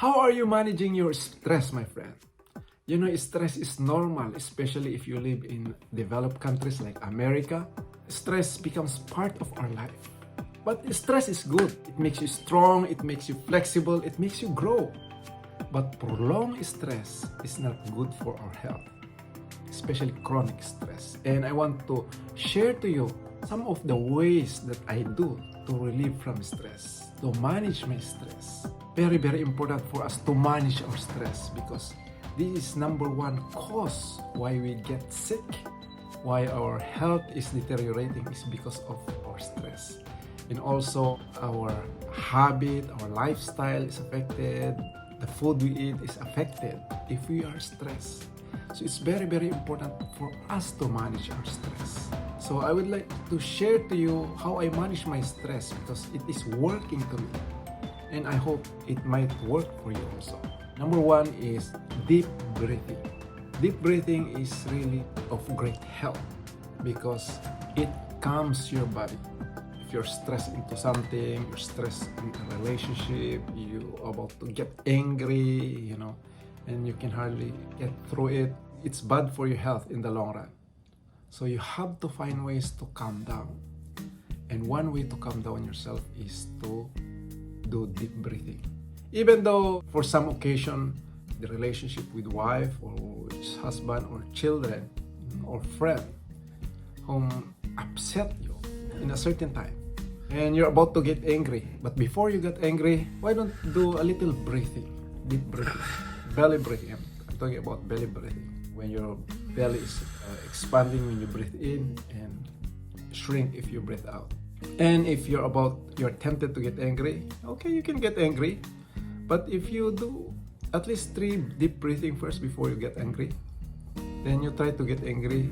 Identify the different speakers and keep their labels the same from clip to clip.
Speaker 1: How are you managing your stress, my friend? You know, stress is normal, especially if you live in developed countries like America. Stress becomes part of our life. But stress is good. It makes you strong, it makes you flexible, it makes you grow. But prolonged stress is not good for our health, especially chronic stress. And I want to share to you some of the ways that I do to relieve from stress, to manage my stress. Very, very important for us to manage our stress because this is number one cause why we get sick, why our health is deteriorating is because of our stress. And also our habit, our lifestyle is affected, the food we eat is affected if we are stressed. So it's very, very important for us to manage our stress. So I would like to share to you how I manage my stress because it is working to me. And I hope it might work for you also. Number one is deep breathing. Deep breathing is really of great help because it calms your body. If you're stressed into something, you're stressed in a relationship, you're about to get angry, and you can hardly get through it, it's bad for your health in the long run. So you have to find ways to calm down. And one way to calm down yourself is to do deep breathing. Even though for some occasion, the relationship with wife or with husband or children or friend whom upset you in a certain time and you're about to get angry. But before you get angry, why don't do a little breathing, deep breathing, belly breathing. I'm talking about belly breathing. When your belly is expanding when you breathe in and shrink if you breathe out. And if you're tempted to get angry, okay, you can get angry. But if you do at least 3 deep breathing first before you get angry, then you try to get angry,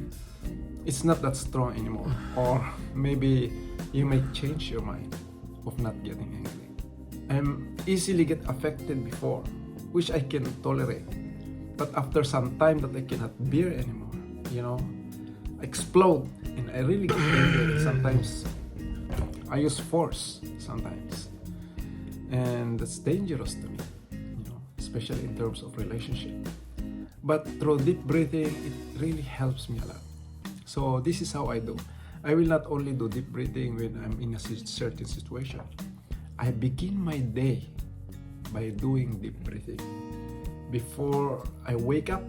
Speaker 1: it's not that strong anymore. Or maybe you may change your mind of not getting angry. I'm easily get affected before, which I can tolerate. But after some time that I cannot bear anymore, explode and I really get angry. Sometimes I use force sometimes, and that's dangerous to me, especially in terms of relationship. But through deep breathing, it really helps me a lot. So this is how I do. I will not only do deep breathing when I'm in a certain situation. I begin my day by doing deep breathing. Before I wake up,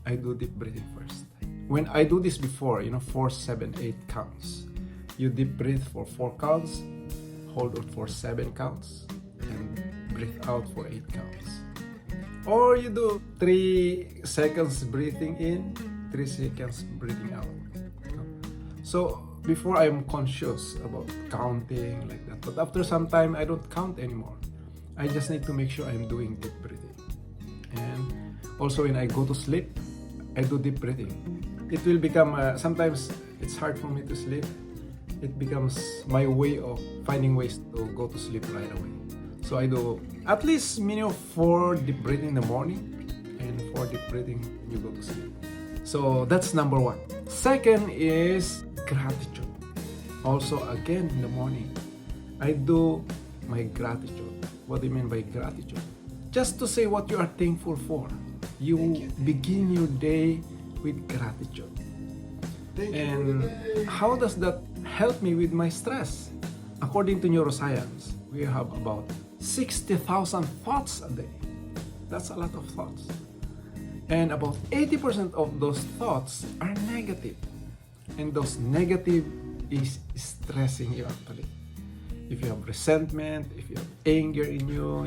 Speaker 1: I do deep breathing first. When I do this before, 4, 7, 8 counts. You deep breathe for 4 counts, hold it for 7 counts, and breathe out for 8 counts. Or you do 3 seconds breathing in, 3 seconds breathing out. So before I'm conscious about counting like that, but after some time I don't count anymore. I just need to make sure I'm doing deep breathing. And also when I go to sleep, I do deep breathing. It will become, sometimes it's hard for me to sleep. It becomes my way of finding ways to go to sleep right away. So I do at least minimum 4 deep breathing in the morning and 4 deep breathing when you go to sleep. So that's number one. Second is gratitude. Also again in the morning, I do my gratitude. What do you mean by gratitude? Just to say what you are thankful for. You begin your day with gratitude. And how does that help me with my stress? According to neuroscience, we have about 60,000 thoughts a day. That's a lot of thoughts. And about 80% of those thoughts are negative. And those negative is stressing you actually. If you have resentment, if you have anger in you,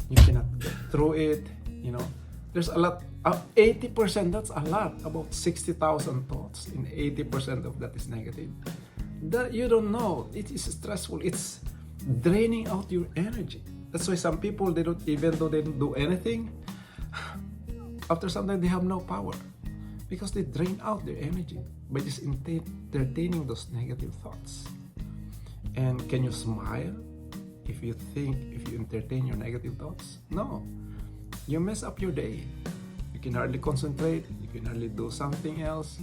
Speaker 1: you cannot get through it, there's a lot. 80%, that's a lot. About 60,000 thoughts, and 80% of that is negative. That you don't know. It is stressful. It's draining out your energy. That's why some people, even though they don't do anything, after some time they have no power because they drain out their energy by just entertaining those negative thoughts. And can you smile if you entertain your negative thoughts? No. You mess up your day. You can hardly concentrate. You can hardly do something else.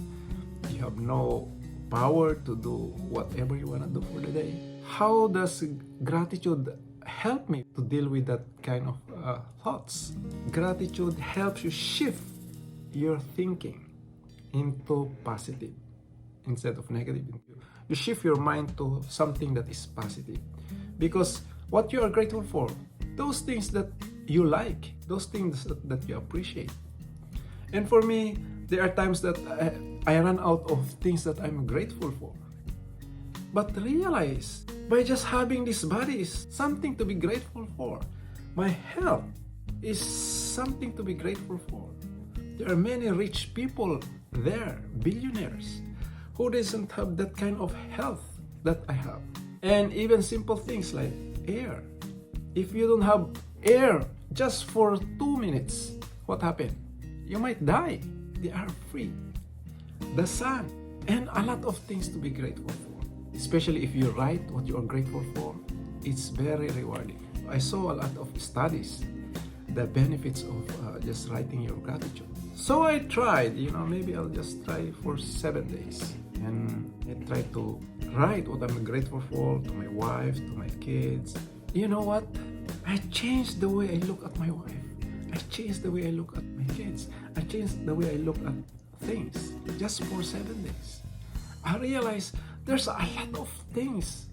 Speaker 1: You have no power to do whatever you want to do for the day. How does gratitude help me to deal with that kind of thoughts. Gratitude helps you shift your thinking into positive instead of negative. You shift your mind to something that is positive, because what you are grateful for, those things that you like, those things that you appreciate. And for me, there are times that I run out of things that I'm grateful for. But realize, by just having this body is something to be grateful for. My health is something to be grateful for. There are many rich people there, billionaires, who doesn't have that kind of health that I have. And even simple things like air. If you don't have air just for 2 minutes, what happened? You might die. They are free. The sun, and a lot of things to be grateful for. Especially if you write what you are grateful for, it's very rewarding. I saw a lot of studies, the benefits of just writing your gratitude. So I tried, maybe I'll just try for 7 days. And I tried to write what I'm grateful for to my wife, to my kids. You know what? I changed the way I look at my wife. I changed the way I look at my kids. I changed the way I look at things just for 7 days. I realized there's a lot of things.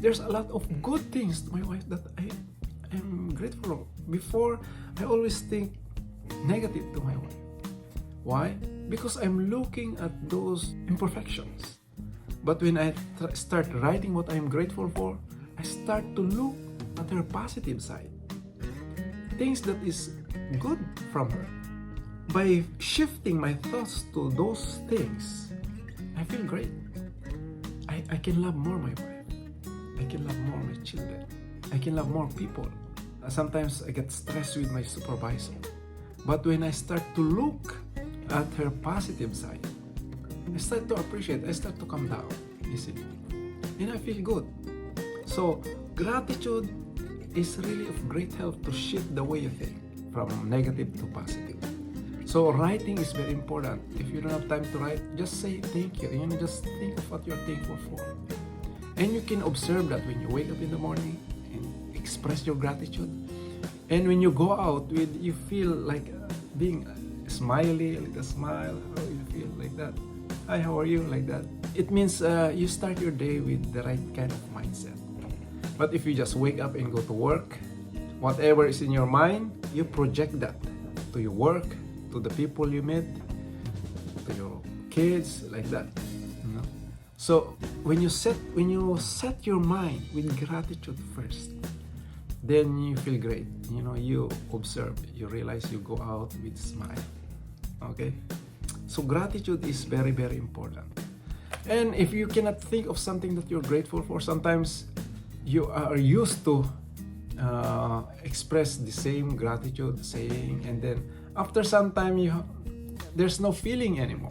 Speaker 1: There's a lot of good things to my wife that I am grateful for. Before, I always think negative to my wife. Why? Because I'm looking at those imperfections. But when I start writing what I'm grateful for, I start to look at her positive side. Things that is good from her. By shifting my thoughts to those things, I feel great. I can love more my wife. I can love more my children. I can love more people. Sometimes I get stressed with my supervisor. But when I start to look at her positive side, I start to appreciate, I start to calm down, you see. And I feel good. So gratitude is really of great help to shift the way you think from negative to positive. So writing is very important. If you don't have time to write, just say thank you. Just think of what you're thankful for. And you can observe that when you wake up in the morning and express your gratitude. And when you go out, you feel like being smiley, like a smile. How you feel like that? Hi, how are you? Like that. It means you start your day with the right kind of mindset. But if you just wake up and go to work, whatever is in your mind, you project that to your work, to the people you meet, to your kids, like that. So when you set your mind with gratitude first, then you feel great. You observe, you realize you go out with a smile. Okay? So gratitude is very, very important. And if you cannot think of something that you're grateful for, sometimes you are used to express the same gratitude saying, and then after some time there's no feeling anymore.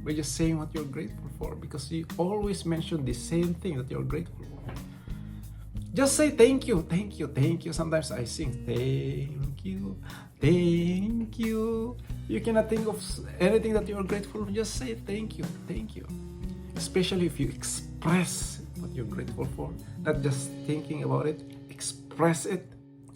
Speaker 1: We're just saying what you're grateful for because you always mention the same thing that you're grateful for. Just say thank you, thank you, thank you. Sometimes I sing thank you, thank you. You cannot think of anything that you're grateful for, just say thank you, thank you. Especially if you express what you're grateful for, not just thinking about it, express it.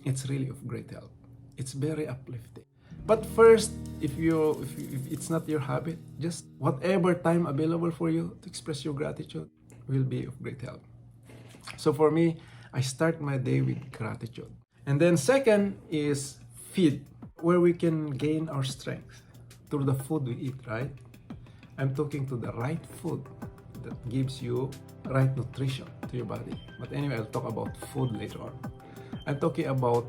Speaker 1: It's really of great help. It's very uplifting. But first, if it's not your habit, just whatever time available for you to express your gratitude will be of great help. So for me, I start my day with gratitude. And then second is feed, where we can gain our strength through the food we eat, right? I'm talking to the right food that gives you right nutrition to your body. But anyway, I'll talk about food later on. I'm talking about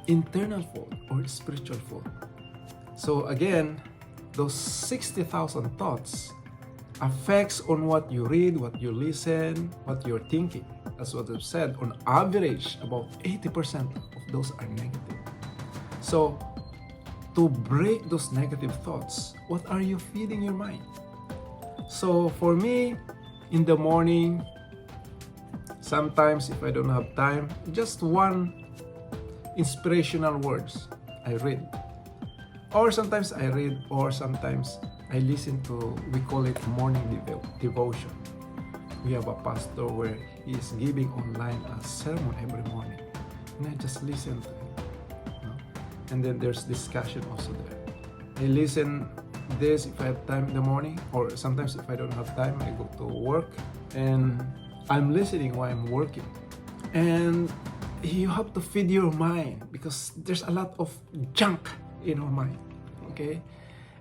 Speaker 1: internal food or spiritual food. So again, those 60,000 thoughts affects on what you read, what you listen, what you're thinking. That's what I've said. On average, about 80% of those are negative. So to break those negative thoughts, what are you feeding your mind? So for me, in the morning, sometimes if I don't have time, just one inspirational words I read. Or sometimes I read, or sometimes I listen to, we call it morning devotion. We have a pastor where he is giving online a sermon every morning, and I just listen to him. And then there's discussion also there. I listen this if I have time in the morning, or sometimes if I don't have time, I go to work and I'm listening while I'm working. And you have to feed your mind because there's a lot of junk in our mind, okay?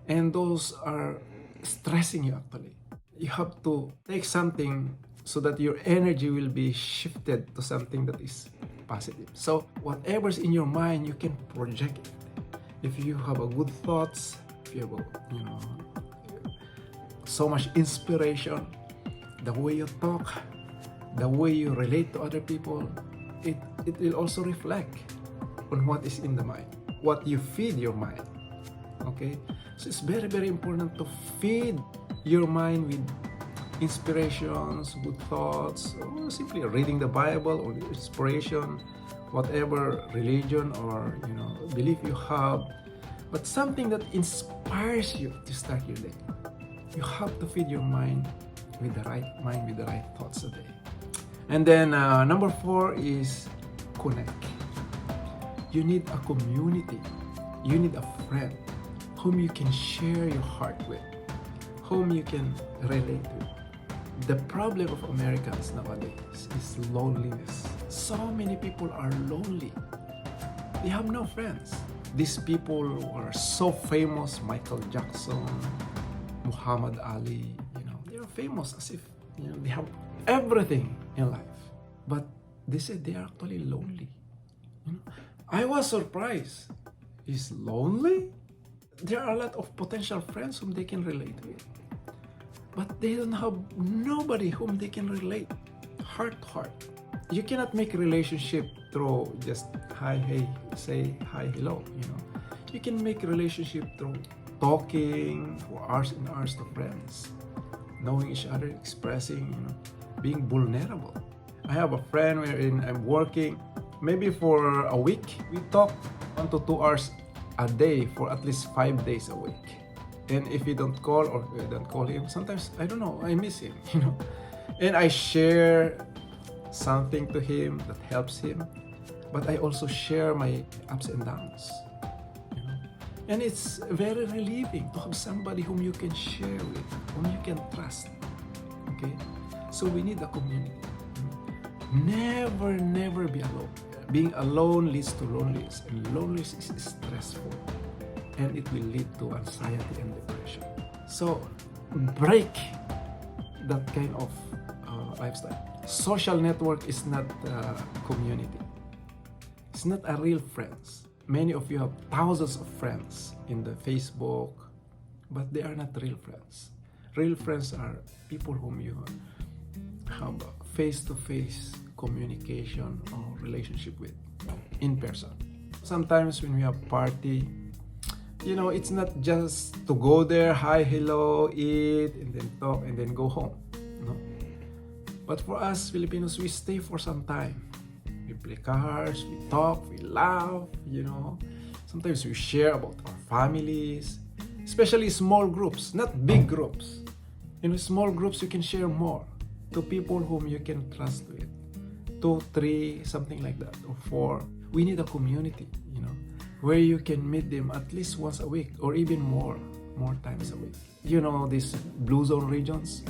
Speaker 1: And those are stressing you actually. You have to take something so that your energy will be shifted to something that is positive. So whatever's in your mind, you can project it. If you have a good thoughts, if you have so much inspiration, the way you talk, the way you relate to other people, it will also reflect on what is in the mind, what you feed your mind. Okay, so it's very, very important to feed your mind with inspirations, good thoughts, or simply reading the Bible or inspiration, whatever religion or belief you have, but something that inspires you to start your day. You have to feed your mind with the right thoughts a day. And then number 4 is connect. You need a community. You need a friend whom you can share your heart with, whom you can relate with. The problem of Americans nowadays is loneliness. So many people are lonely. They have no friends. These people who are so famous, Michael Jackson, Muhammad Ali, they are famous as if they have everything in life. But they said they are actually lonely. I was surprised. He's lonely? There are a lot of potential friends whom they can relate with. But they don't have nobody whom they can relate heart to heart. You cannot make a relationship through just hi, hey, say hi, hello. You can make a relationship through talking for hours and hours to friends, knowing each other, expressing, being vulnerable. I have a friend wherein I'm working maybe for a week. We talk 1 to 2 hours a day for at least 5 days a week. And if you don't call or you don't call him, sometimes, I don't know, I miss him, And I share something to him that helps him, but I also share my ups and downs, And it's very relieving to have somebody whom you can share with, whom you can trust, okay? So we need a community. Never be alone. Being alone leads to loneliness, and loneliness is stressful, and it will lead to anxiety and depression. So break that kind of lifestyle. Social network is not a community. It's not a real friends. Many of you have thousands of friends in the Facebook, but they are not real friends. Real friends are people whom you have face-to-face communication or relationship with in person. Sometimes when we have party, it's not just to go there, hi, hello, eat, and then talk, and then go home. No. But for us Filipinos, we stay for some time. We play cards, we talk, we laugh, Sometimes we share about our families, especially small groups, not big groups. Small groups you can share more to people whom you can trust with. 2, 3, something like that, or 4. We need a community, where you can meet them at least once a week or even more times a week. These blue zone regions?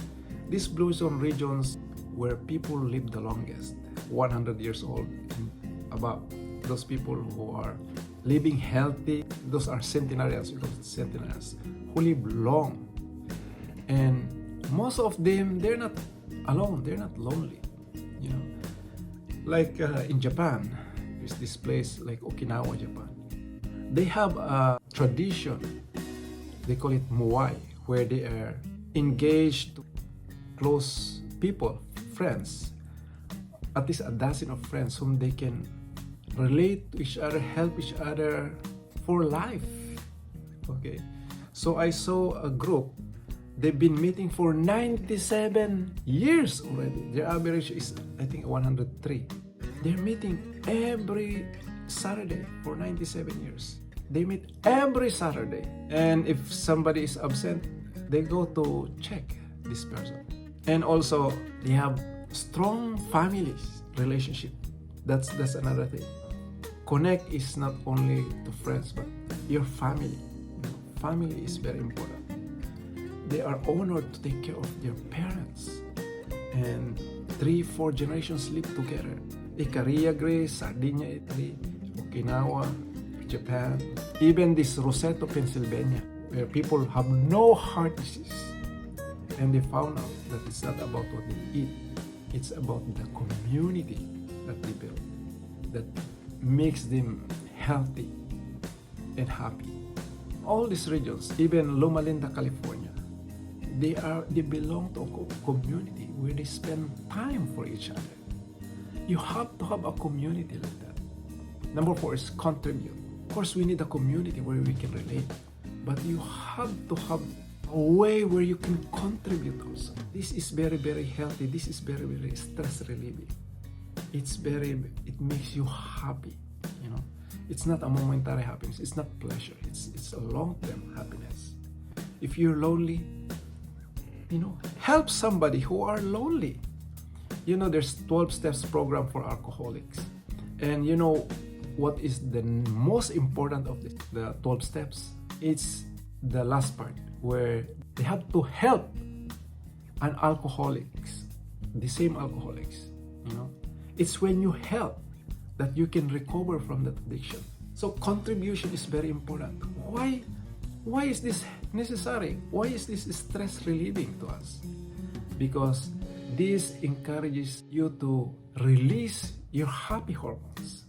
Speaker 1: These blue zone regions where people live the longest, 100 years old and above. Those people who are living healthy, those are centenarians, we call it centenarians, who live long. And most of them, they're not alone, they're not lonely. Like in Japan, there's this place like Okinawa, Japan. They have a tradition, they call it moai, where they are engaged to close people, friends, at least a dozen of friends whom they can relate to each other, help each other for life. Okay, so I saw a group. They've been meeting for 97 years already. Their average is, I think, 103. They're meeting every Saturday for 97 years. They meet every Saturday. And if somebody is absent, they go to check this person. And also, they have Strong families, relationship. That's another thing. Connect is not only to friends, but your family. Family is very important. They are honored to take care of their parents. And 3-4 generations live together. Ikaria, Greece, Sardinia, Italy, Okinawa, Japan, even this Roseto, Pennsylvania, where people have no heart disease. And they found out that it's not about what they eat. It's about the community that they build that makes them healthy and happy. All these regions, even Loma Linda, California, they belong to a community where they spend time for each other. You have to have a community like that. Number 4 is contribute. Of course, we need a community where we can relate, but you have to have a way where you can contribute also. This is very, very healthy. This is very, very stress relieving. It makes you happy, you know. It's not a momentary happiness. It's not pleasure. It's a long-term happiness. If you're lonely, you know, help somebody who are lonely. You know, there's 12 steps program for alcoholics. And you know what is the most important of the 12 steps? It's the last part where they have to help an alcoholics, the same alcoholics, you know. It's when you help that you can recover from that addiction. So contribution is very important. Why is this necessary? Why is this stress relieving to us? Because this encourages you to release your happy hormones.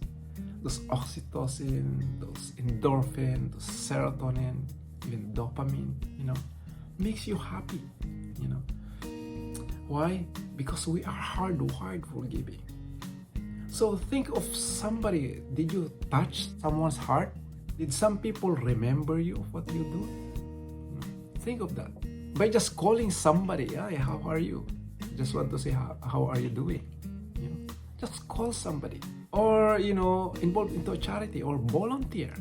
Speaker 1: Those oxytocin, those endorphin, those serotonin, even dopamine, you know, makes you happy, you know. Why? Because we are hardwired for giving. So think of somebody. Did you touch someone's heart? Did some people remember you of what you do? Think of that. By just calling somebody, "Hi, how are you?" Just want to say, how are you doing? You know, just call somebody. Or, you know, involved into a charity or volunteer.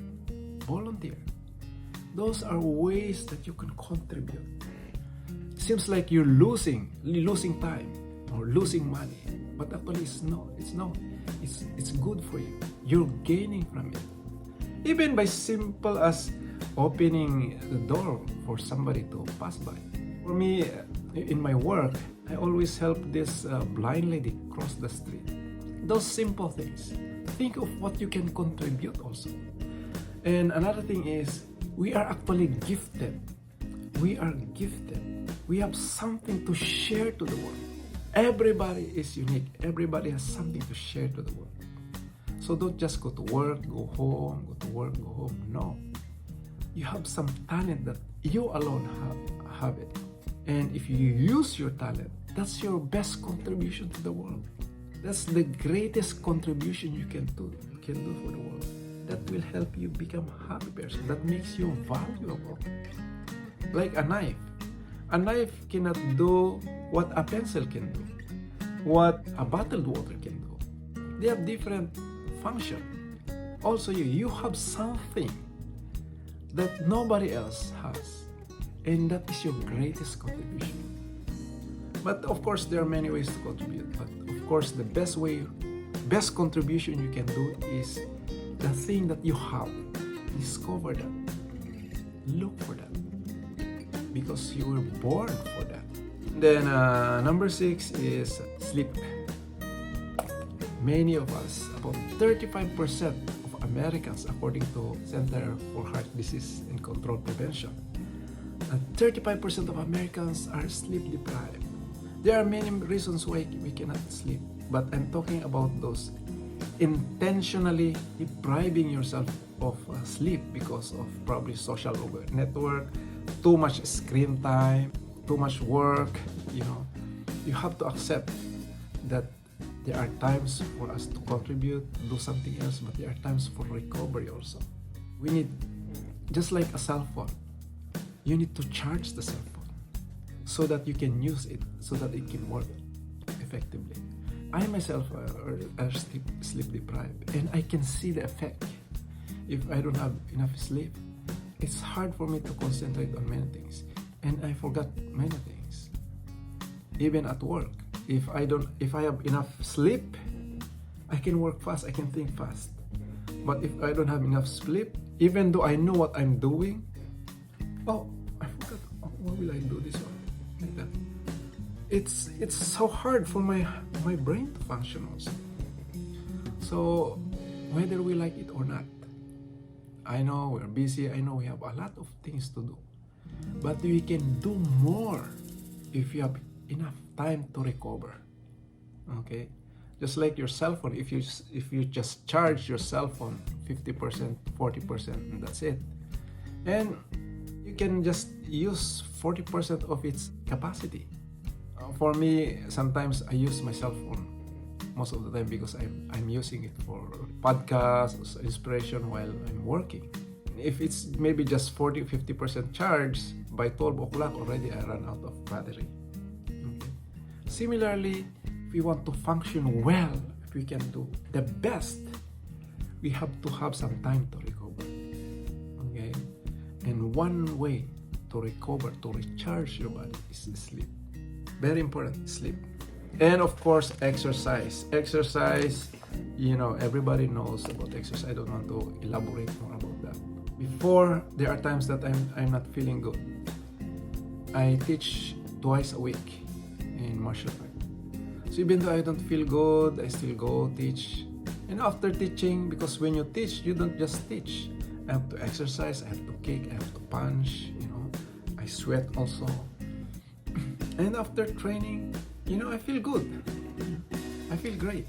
Speaker 1: Those are ways that you can contribute. Seems like you're losing time or losing money, but actually it's good for you. You're gaining from it. Even by simple as opening the door for somebody to pass by. For me, in my work, I always help this blind lady cross the street. Those simple things. Think of what you can contribute also. And another thing is, we are actually gifted. We are gifted. We have something to share to the world. Everybody is unique. Everybody has something to share to the world. So don't just go to work, go home, go to work, go home. No. You have some talent that you alone have it. And if you use your talent, that's your best contribution to the world. That's the greatest contribution you can do for the world. That will help you become a happy person. That makes you valuable. Like a knife. A knife cannot do what a pencil can do, what a bottled water can do. They have different function. Also, you have something that nobody else has, and that is your greatest contribution. But of course, there are many ways to contribute. But of course, the best contribution you can do is the thing that you have. Discover that. Look for that. Because you were born for that. Then number 6 is sleep. Many of us, about 35% of Americans, according to Center for Heart Disease and Control Prevention, 35% of Americans are sleep deprived. There are many reasons why we cannot sleep, but I'm talking about those intentionally depriving yourself of sleep because of probably social network, too much screen time, too much work. You know, you have to accept that there are times for us to contribute, do something else, but there are times for recovery also. We need, just like a cell phone, you need to charge the cell phone so that you can use it, so that it can work effectively. I myself are sleep deprived, and I can see the effect. If I don't have enough sleep, it's hard for me to concentrate on many things, and I forgot many things. Even at work, if I have enough sleep, I can work fast, I can think fast. But if I don't have enough sleep, even though I know what I'm doing, oh, I forgot, what will I do this one? Like that. It's so hard for my brain to function also. So whether we like it or not, I know we're busy, I know we have a lot of things to do, but we can do more if you have enough time to recover. Okay, just like your cell phone, if you just charge your cell phone 50%, 40%, and that's it, and you can just use 40% of its capacity. For me, sometimes I use my cell phone most of the time because I'm using it for podcasts, inspiration while I'm working. If it's maybe just 40-50% charge, by 12 o'clock already I run out of battery. Okay. Similarly, if we want to function well, if we can do the best, we have to have some time to recover. Okay? And one way to recover, to recharge your body is sleep. Very important, sleep. And of course, exercise. Exercise, everybody knows about exercise. I don't want to elaborate more about that. Before, there are times that I'm not feeling good. I teach twice a week in martial art. So even though I don't feel good, I still go teach. And after teaching, because when you teach, you don't just teach. I have to exercise, I have to kick, I have to punch, I sweat also. And after training, I feel good. I feel great.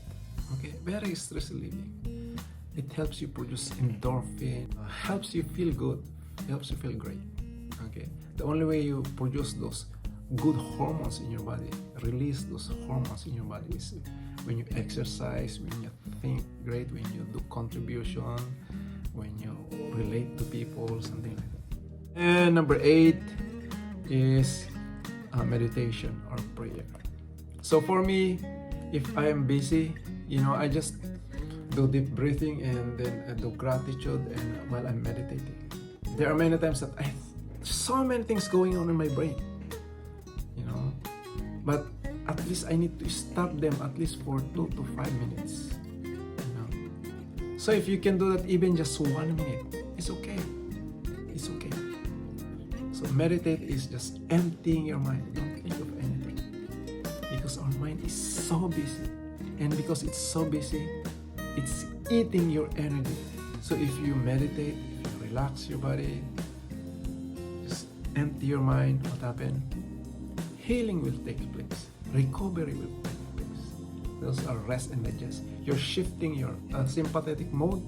Speaker 1: Okay, very stress relieving. It helps you produce endorphin, helps you feel good, helps you feel great. Okay, the only way you produce those good hormones in your body, release those hormones in your body, is when you exercise, when you think great, when you do contribution, when you relate to people, something like that. And number 8 is meditation or prayer. So for me, if I am busy, I just do deep breathing and then I do gratitude and while I'm meditating. There are many times that so many things going on in my brain, but at least I need to stop them at least for 2 to 5 minutes. So if you can do that even just 1 minute, it's okay. It's okay. So meditate is just emptying your mind. Don't think of anything. Because our mind is so busy. And because it's so busy, it's eating your energy. So if you meditate, if you relax your body, just empty your mind, what happened? Healing will take place. Recovery will take place. Those are rest and digest. You're shifting your sympathetic mode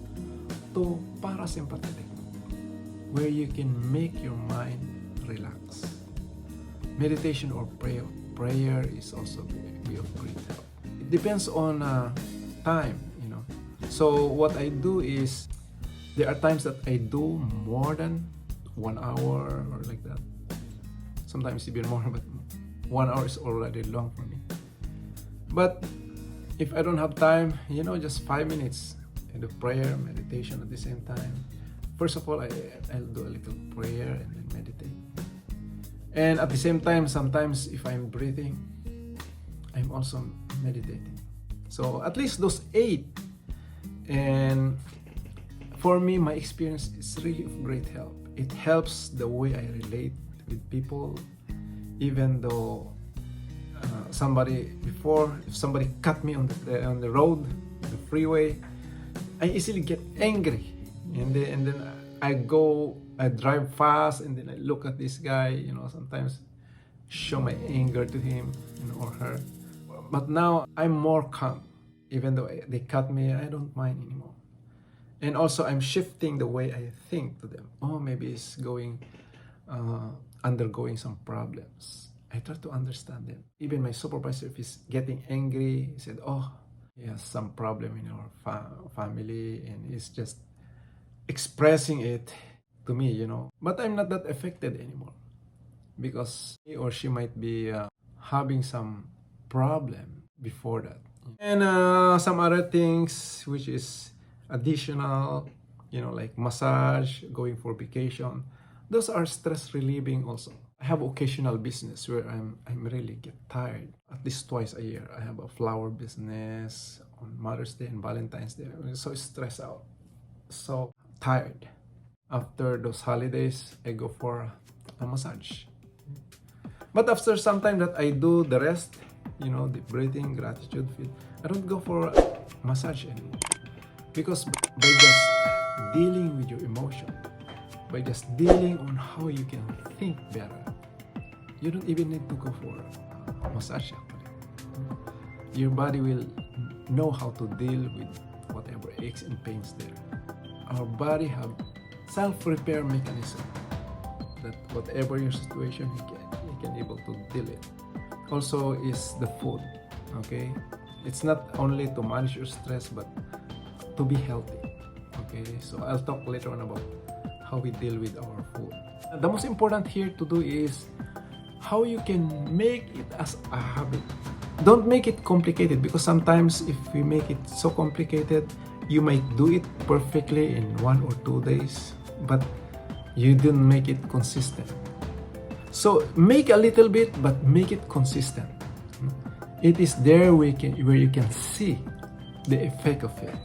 Speaker 1: to parasympathetic mode, where you can make your mind relax. Meditation or prayer is also be of great help. It depends on time, So what I do is, there are times that I do more than 1 hour or like that. Sometimes even more, but 1 hour is already long for me. But if I don't have time, just 5 minutes, I do prayer, meditation at the same time. First of all, I'll do a little prayer and then meditate. And at the same time, sometimes if I'm breathing, I'm also meditating. So at least those 8. And for me, my experience is really of great help. It helps the way I relate with people, even though if somebody cut me on the road, the freeway, I easily get angry, and then I drive fast, and then I look at this guy, sometimes show my anger to him, or her. But now I'm more calm. Even though they cut me, I don't mind anymore. And also I'm shifting the way I think to them. Oh, maybe he's undergoing some problems. I try to understand them. Even my supervisor, if he's getting angry, he said, oh, he has some problem in our family, and he's just expressing it to me, But I'm not that affected anymore, because he or she might be having some problem before that. And some other things which is additional, like massage, going for vacation, those are stress relieving also. I have occasional business where I'm really get tired. At least twice a year, I have a flower business on Mother's Day and Valentine's Day. I'm so stressed out, so tired. After those holidays, I go for a massage. But after some time that I do the rest, the breathing, gratitude, I don't go for a massage anymore. Because by just dealing with your emotion, by just dealing on how you can think better, you don't even need to go for a massage actually. Your body will know how to deal with whatever aches and pains there. Our body have self-repair mechanism that whatever your situation, you can able to deal it. Also is the food, okay? It's not only to manage your stress, but to be healthy, okay? So I'll talk later on about how we deal with our food. The most important here to do is how you can make it as a habit. Don't make it complicated, because sometimes if we make it so complicated, you might do it perfectly in 1 or 2 days, but you didn't make it consistent. So make a little bit, but make it consistent. It is there where you can see the effect of it.